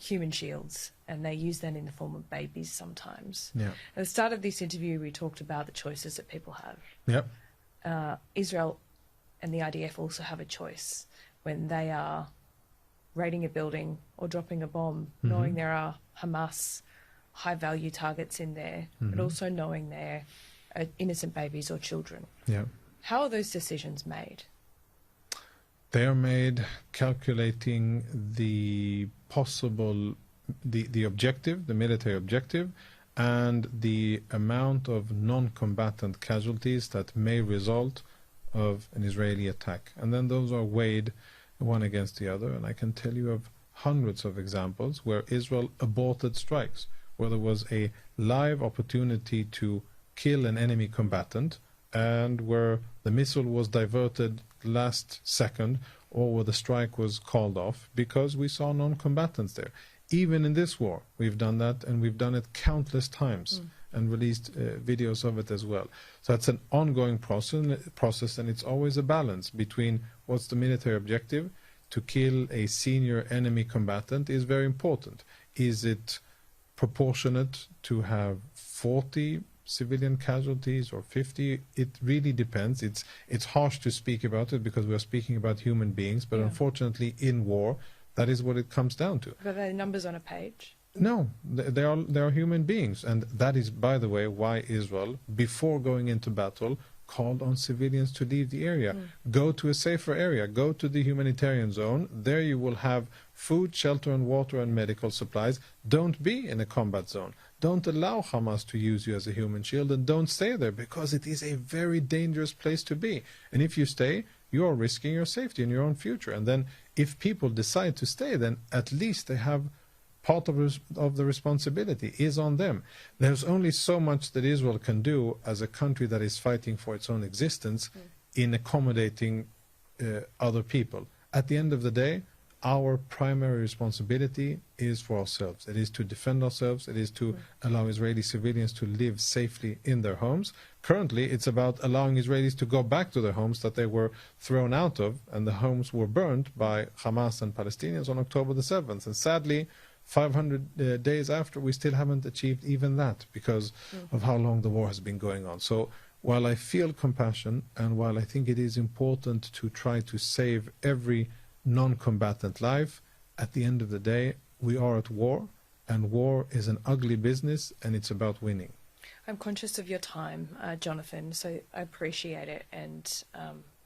human shields, and they use that in the form of babies sometimes. At the start of this interview, we talked about the choices that people have. Israel and the IDF also have a choice when they are raiding a building or dropping a bomb, knowing there are Hamas high-value targets in there, but also knowing there are innocent babies or children. How are those decisions made? They are made calculating the possible, the objective, the military objective, and the amount of non-combatant casualties that may result of an Israeli attack. And then those are weighed one against the other. And I can tell you of hundreds of examples where Israel aborted strikes, where there was a live opportunity to kill an enemy combatant, and where the missile was diverted last second, or where the strike was called off because we saw non-combatants there. Even in this war, we've done that, and we've done it countless times and released videos of it as well. So it's an ongoing process, and it's always a balance between what's the military objective. To kill a senior enemy combatant is very important. Is it proportionate to have 40 civilian casualties or 50? It really depends. It's harsh to speak about it because we're speaking about human beings, but unfortunately in war, that is what it comes down to. But are they numbers on a page? No, they are human beings, and that is, by the way, why Israel, before going into battle, called on civilians to leave the area. Go to a safer area, go to the humanitarian zone. There you will have food, shelter and water and medical supplies. Don't be in a combat zone. Don't allow Hamas to use you as a human shield, and don't stay there because it is a very dangerous place to be. And if you stay, you are risking your safety and your own future. And then if people decide to stay, then at least they have part of the responsibility is on them. There's only so much that Israel can do as a country that is fighting for its own existence in accommodating other people. At the end of the day, our primary responsibility is for ourselves. It is to defend ourselves. It is to allow Israeli civilians to live safely in their homes. Currently, it's about allowing Israelis to go back to their homes that they were thrown out of, and the homes were burned by Hamas and Palestinians on October the 7th. And sadly, 500 days after, we still haven't achieved even that because of how long the war has been going on. So while I feel compassion, and while I think it is important to try to save every non-combatant life, at the end of the day, we are at war, and war is an ugly business, and it's about winning. I'm conscious of your time, Jonathan, so I appreciate it, and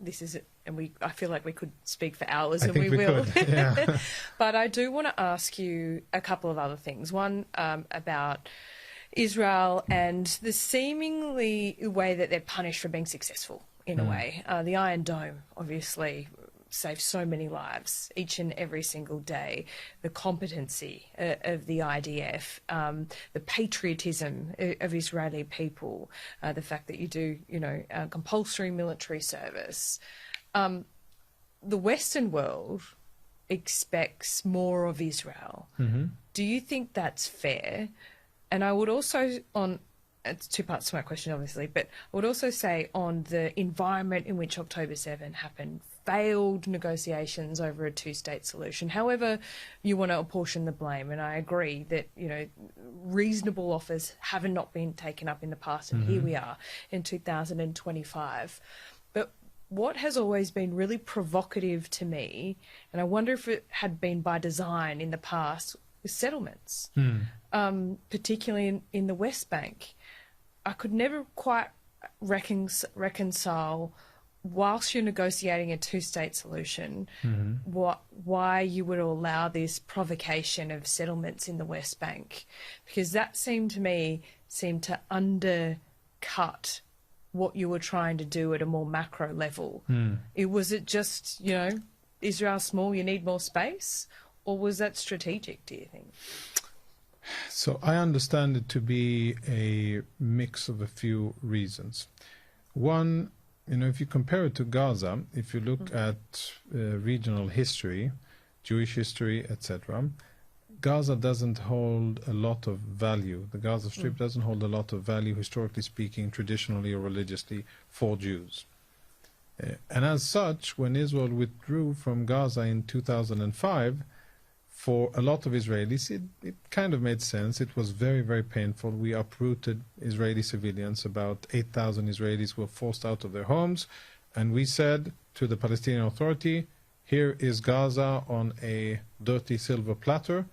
this is it. And I feel like we could speak for hours, and we will. Yeah. But I do want to ask you a couple of other things. One about Israel and the seemingly way that they're punished for being successful, in a way. The Iron Dome, obviously, saved so many lives each and every single day. The competency of the IDF, the patriotism of Israeli people, the fact that you do, compulsory military service. The Western world expects more of Israel. Do you think that's fair? And I would also, it's two parts to my question, obviously, but I would also say on the environment in which October 7 happened, failed negotiations over a two-state solution. However you want to apportion the blame, and I agree that, reasonable offers have not been taken up in the past, and here we are in 2025. But what has always been really provocative to me, and I wonder if it had been by design in the past, was settlements, particularly in the West Bank. I could never quite reconcile, whilst you're negotiating a two-state solution, why you would allow this provocation of settlements in the West Bank, because that seemed to undercut what you were trying to do at a more macro level. Was it just, Israel's small, you need more space, or was that strategic, do you think? So I understand it to be a mix of a few reasons. One, if you compare it to Gaza, if you look at regional history, Jewish history, etc., Gaza doesn't hold a lot of value. The Gaza Strip doesn't hold a lot of value, historically speaking, traditionally or religiously, for Jews. And as such, when Israel withdrew from Gaza in 2005, for a lot of Israelis, it kind of made sense. It was very, very painful. We uprooted Israeli civilians. About 8,000 Israelis were forced out of their homes. And we said to the Palestinian Authority, here is Gaza on a dirty silver platter.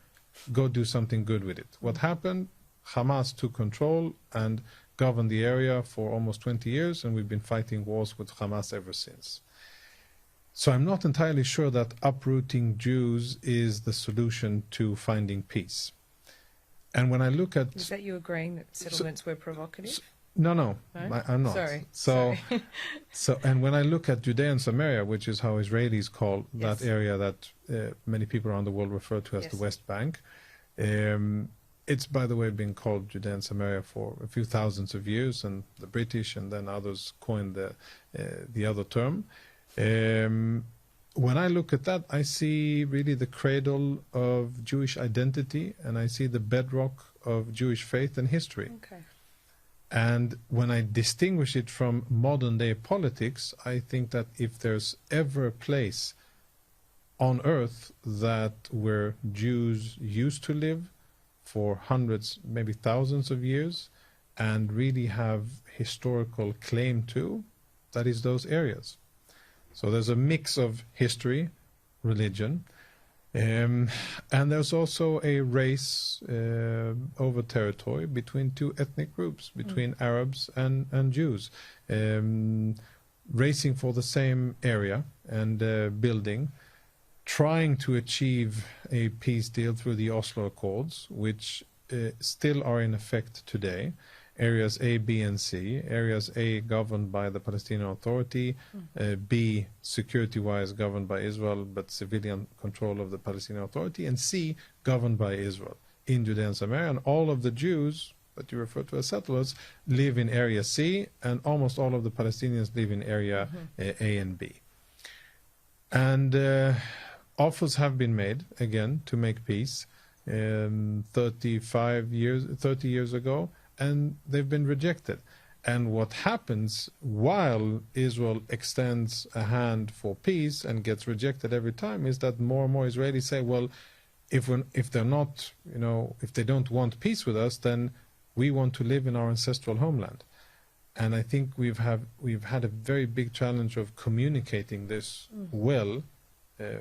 Go do something good with it. What happened? Hamas took control and governed the area for almost 20 years, and we've been fighting wars with Hamas ever since. So I'm not entirely sure that uprooting Jews is the solution to finding peace. And when I look at... Is that you agreeing that settlements were provocative? No? I'm not. Sorry. And when I look at Judea and Samaria, which is how Israelis call that area that many people around the world refer to as the West Bank, it's, by the way, been called Judea and Samaria for a few thousands of years, and the British and then others coined the other term. When I look at that, I see really the cradle of Jewish identity, and I see the bedrock of Jewish faith and history. Okay. And when I distinguish it from modern-day politics, I think that if there's ever a place on earth where Jews used to live for hundreds, maybe thousands of years, and really have historical claim to, that is those areas. So there's a mix of history, religion, and there's also a race over territory between two ethnic groups, between Arabs and Jews, racing for the same area and building, trying to achieve a peace deal through the Oslo Accords, which still are in effect today. Areas A, B, and C. Areas A governed by the Palestinian Authority, B security-wise governed by Israel but civilian control of the Palestinian Authority, and C governed by Israel in Judea and Samaria. And all of the Jews that you refer to as settlers, live in Area C, and almost all of the Palestinians live in Area A and B. And offers have been made, again, to make peace 30 years ago, and they've been rejected. And what happens while Israel extends a hand for peace and gets rejected every time is that more and more Israelis say, well, if they're not, if they don't want peace with us, then we want to live in our ancestral homeland. And I think we've had a very big challenge of communicating this well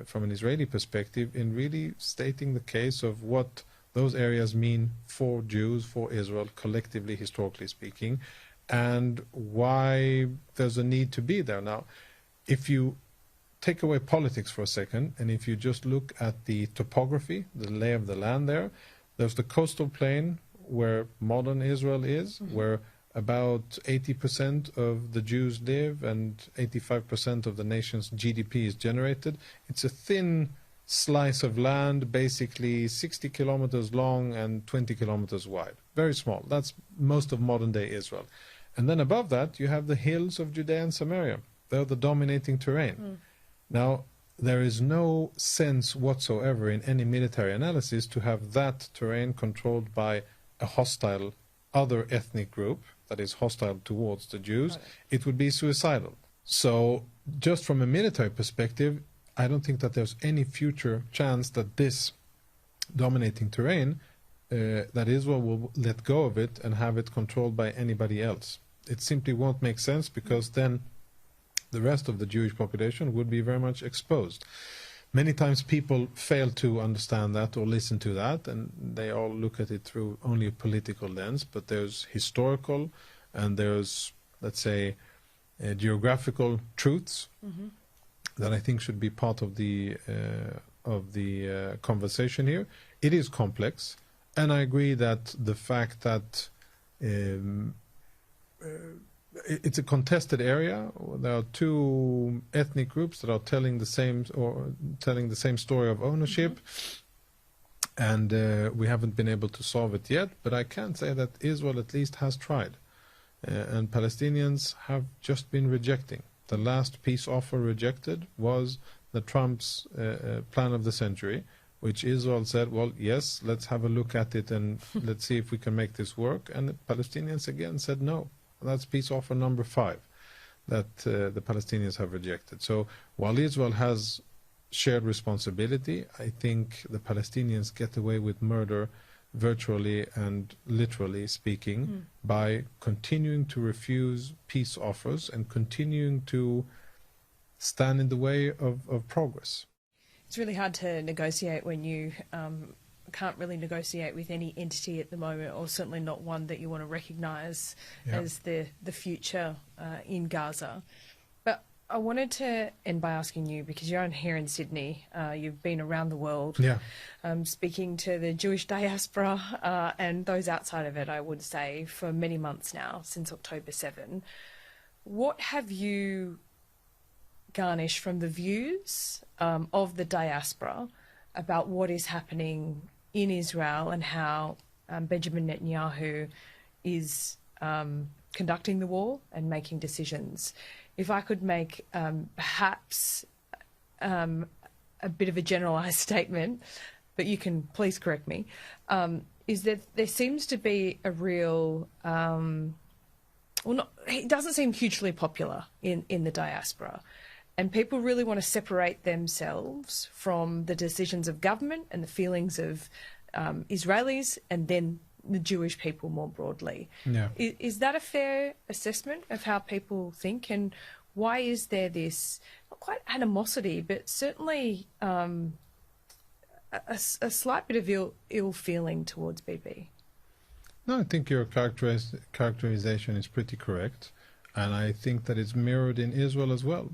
from an Israeli perspective, in really stating the case of what those areas mean for Jews, for Israel, collectively, historically speaking, and why there's a need to be there. Now, if you take away politics for a second, and if you just look at the topography, the lay of the land there's the coastal plain where modern Israel is, where about 80% of the Jews live and 85% of the nation's GDP is generated. It's a thin slice of land, basically 60 kilometers long and 20 kilometers wide. Very small. That's most of modern-day Israel. And then above that, you have the hills of Judea and Samaria. They're the dominating terrain. Now, there is no sense whatsoever in any military analysis to have that terrain controlled by a hostile other ethnic group that is hostile towards the Jews. It would be suicidal. So, just from a military perspective, I don't think that there's any future chance that this dominating terrain, that Israel will let go of it and have it controlled by anybody else. It simply won't make sense, because then the rest of the Jewish population would be very much exposed. Many times people fail to understand that or listen to that, and they all look at it through only a political lens, but there's historical and there's, let's say, geographical truths that I think should be part of the conversation here. It is complex, and I agree that the fact that it's a contested area. There are two ethnic groups that are telling the same story of ownership, and we haven't been able to solve it yet. But I can say that Israel at least has tried, and Palestinians have just been rejecting. The last peace offer rejected was the Trump's plan of the century, which Israel said, well, yes, let's have a look at it and let's see if we can make this work. And the Palestinians again said no. That's peace offer number 5 that the Palestinians have rejected. So while Israel has shared responsibility, I think the Palestinians get away with murder virtually and literally speaking by continuing to refuse peace offers and continuing to stand in the way of progress. It's really hard to negotiate when you can't really negotiate with any entity at the moment, or certainly not one that you want to recognise as the future in Gaza. But I wanted to end by asking you, because you're here in Sydney, you've been around the world speaking to the Jewish diaspora and those outside of it, I would say, for many months now, since October 7. What have you garnished from the views of the diaspora about what is happening in Israel and how Benjamin Netanyahu is conducting the war and making decisions? If I could make perhaps a bit of a generalised statement, but you can please correct me, is that there seems to be a real, it doesn't seem hugely popular in the diaspora. And people really want to separate themselves from the decisions of government and the feelings of Israelis and then the Jewish people more broadly. Yeah. Is that a fair assessment of how people think? And why is there this, not quite animosity, but certainly a slight bit of ill feeling towards BB? No, I think your characterization is pretty correct. And I think that it's mirrored in Israel as well.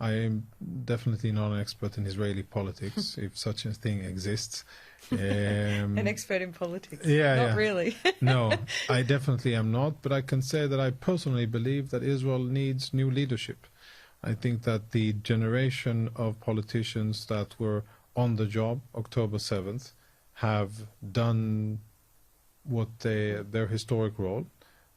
I am definitely not an expert in Israeli politics, if such a thing exists. An expert in politics? Not really. No, I definitely am not. But I can say that I personally believe that Israel needs new leadership. I think that the generation of politicians that were on the job October 7th have done their historic role.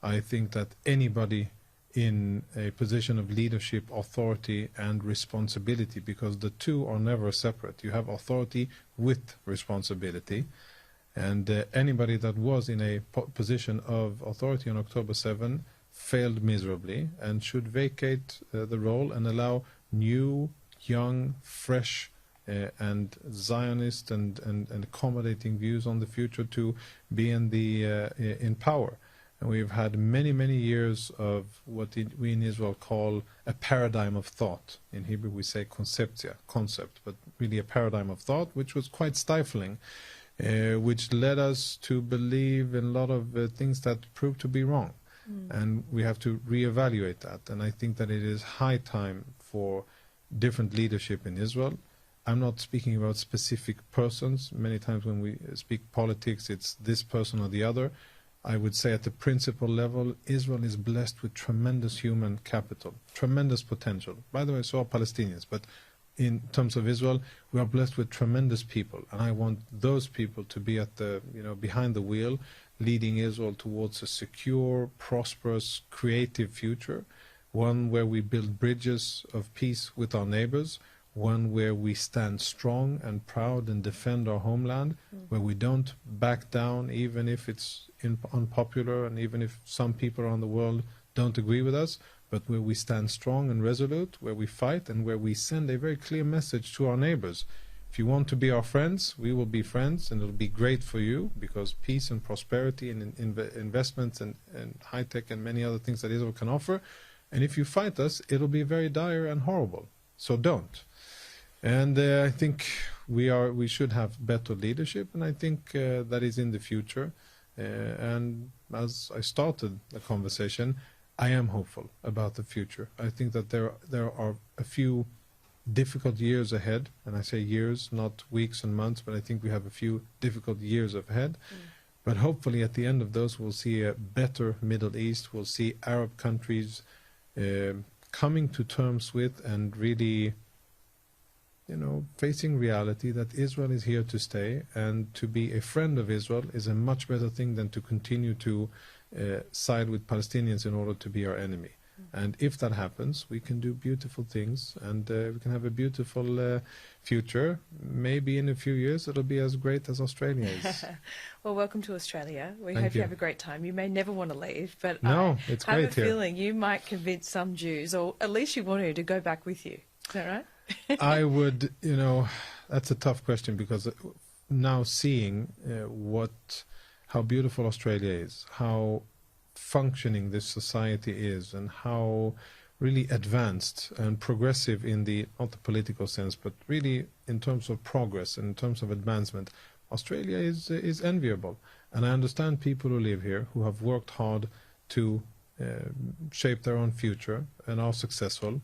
I think that anybody in a position of leadership, authority, and responsibility, because the two are never separate. You have authority with responsibility, and anybody that was in a position of authority on October 7 failed miserably and should vacate the role and allow new, young, fresh, and Zionist and accommodating views on the future to be in power. And we've had many, many years of what we in Israel call a paradigm of thought. In Hebrew we say conceptia, concept, but really a paradigm of thought, which was quite stifling, which led us to believe in a lot of things that proved to be wrong. And we have to reevaluate that. And I think that it is high time for different leadership in Israel. I'm not speaking about specific persons. Many times when we speak politics, it's this person or the other. I would say at the principal level, Israel is blessed with tremendous human capital, tremendous potential. By the way, so are Palestinians. But in terms of Israel, we are blessed with tremendous people. And I want those people to be at the, behind the wheel, leading Israel towards a secure, prosperous, creative future, one where we build bridges of peace with our neighbors, one where we stand strong and proud and defend our homeland, where we don't back down even if it's unpopular and even if some people around the world don't agree with us, but where we stand strong and resolute, where we fight and where we send a very clear message to our neighbors. If you want to be our friends, we will be friends, and it'll be great for you, because peace and prosperity and investments and high-tech and many other things that Israel can offer. And if you fight us, it'll be very dire and horrible. So don't. And I think we should have better leadership, and I think that is in the future. And as I started the conversation, I am hopeful about the future. I think that there are a few difficult years ahead, and I say years, not weeks and months, but I think we have a few difficult years ahead. But hopefully at the end of those we'll see a better Middle East, we'll see Arab countries coming to terms with and really facing reality that Israel is here to stay, and to be a friend of Israel is a much better thing than to continue to side with Palestinians in order to be our enemy. And if that happens, we can do beautiful things, and we can have a beautiful future. Maybe in a few years it'll be as great as Australia is. Well, welcome to Australia. We Thank hope you you have a great time. You may never want to leave, but no, it's I have great a here. feeling you might convince some Jews, or at least you want to go back with you. Is that right? I would, that's a tough question, because now seeing how beautiful Australia is, how functioning this society is, and how really advanced and progressive in not the political sense, but really in terms of progress and in terms of advancement, Australia is enviable. And I understand people who live here, who have worked hard to shape their own future and are successful.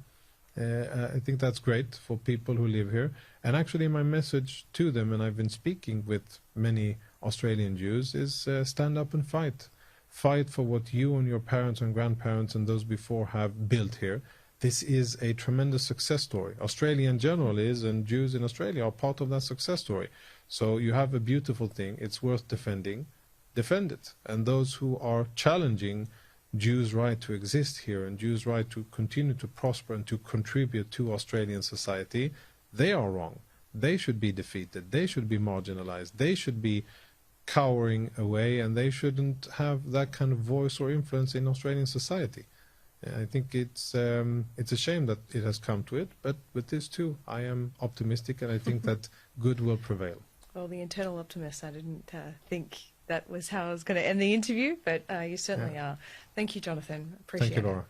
I think that's great for people who live here. And actually my message to them, and I've been speaking with many Australian Jews, is stand up and fight. Fight for what you and your parents and grandparents and those before have built here. This is a tremendous success story. Australia in general is, and Jews in Australia are part of that success story. So you have a beautiful thing. It's worth defending. Defend it. And those who are challenging Jews' right to exist here and Jews' right to continue to prosper and to contribute to Australian society, they are wrong. They should be defeated. They should be marginalized. They should be cowering away, and they shouldn't have that kind of voice or influence in Australian society. I think it's a shame that it has come to it, but with this too, I am optimistic, and I think that good will prevail. Well, the internal optimist, I didn't think that was how I was going to end the interview, but you certainly are. Thank you, Jonathan. Appreciate it. Thank you, Laura.